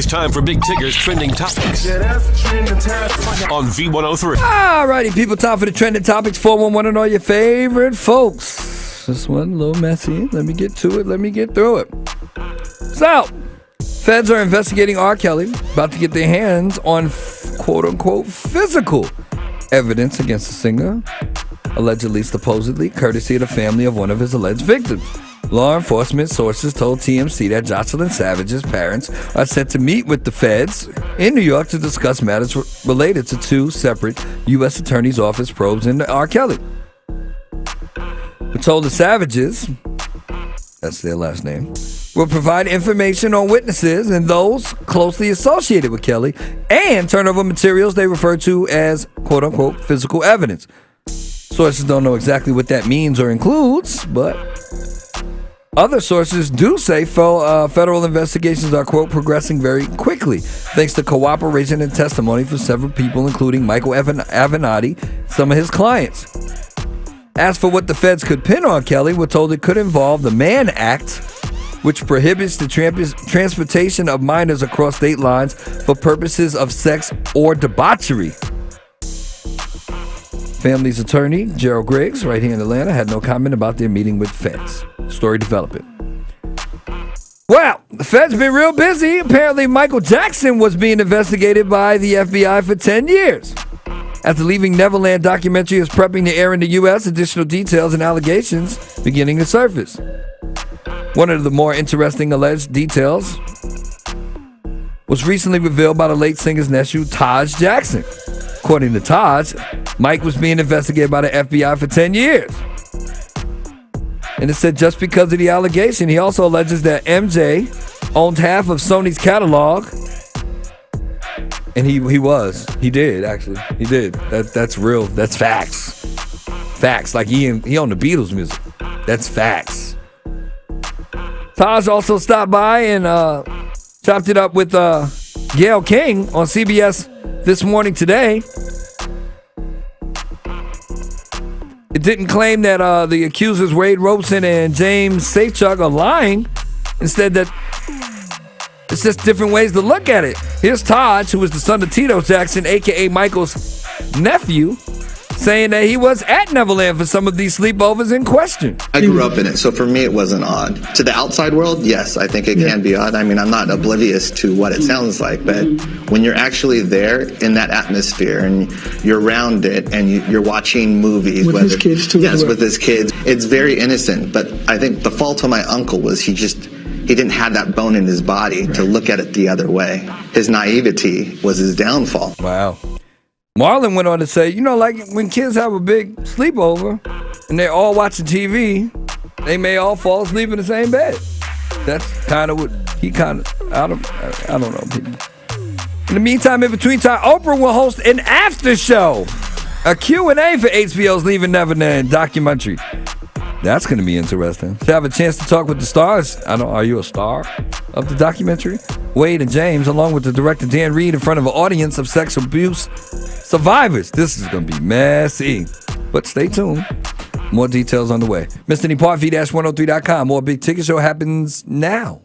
It's time for Big Tigger's Trending Topics on V103. Alrighty, people, time for the Trending Topics 411 and all your favorite folks. This one a little messy. Let me get to it. Let me get through it. So, feds are investigating R. Kelly, about to get their hands on quote-unquote physical evidence against the singer, allegedly, supposedly, courtesy of the family of one of his alleged victims. Law enforcement sources told TMZ that Jocelyn Savage's parents are set to meet with the feds in New York to discuss matters related to two separate U.S. Attorney's Office probes into R. Kelly. We're told the Savages, that's their last name, will provide information on witnesses and those closely associated with Kelly and turn over materials they refer to as quote-unquote physical evidence. Sources don't know exactly what that means or includes, but other sources do say federal investigations are, quote, progressing very quickly, thanks to cooperation and testimony from several people, including Michael Avenatti, some of his clients. As for what the feds could pin on Kelly, we're told it could involve the Mann Act, which prohibits the transportation of minors across state lines for purposes of sex or debauchery. Family's attorney, Gerald Griggs, right here in Atlanta, had no comment about their meeting with feds. Story developing. Well, the feds been real busy. Apparently, Michael Jackson was being investigated by the FBI for 10 years. After leaving NeverLand documentary is prepping to air in the U.S., additional details and allegations beginning to surface. One of the more interesting alleged details was recently revealed by the late singer's nephew, Taj Jackson. According to Taj, Mike was being investigated by the FBI for 10 years. And it said just because of the allegation, he also alleges that MJ owned half of Sony's catalog. And he did, actually. He did. That's real. That's facts. Facts. Like he owned the Beatles music. That's facts. Taj also stopped by and chopped it up with Gayle King on CBS This Morning Today. It didn't claim that the accusers Wade Robeson and James Safechuck are lying. Instead, that it's just different ways to look at it. Here's Taj, who is the son of Tito Jackson, a.k.a. Michael's nephew, saying that he was at Neverland for some of these sleepovers in question. I grew up in it, so for me it wasn't odd. To the outside world, yes, I think it can be odd. I mean, I'm not oblivious to what it sounds like, but when you're actually there in that atmosphere and you're around it and you're watching movies. With his kids too. Yes, with his kids. It's very innocent, but I think the fault of my uncle was he didn't have that bone in his body to look at it the other way. His naivety was his downfall. Wow. Marlon went on to say, you know, like when kids have a big sleepover and they're all watching TV, they may all fall asleep in the same bed. That's kind of what he kind of, I don't know, people. In the meantime, in between time, Oprah will host an after show, a Q&A for HBO's Leaving Neverland documentary. That's going to be interesting. To have a chance to talk with the stars. Are you a star of the documentary? Wade and James, along with the director Dan Reed, in front of an audience of sex abuse survivors. This is going to be messy. But stay tuned. More details on the way. Missed any part? V-103.com. More Big Ticket Show happens now.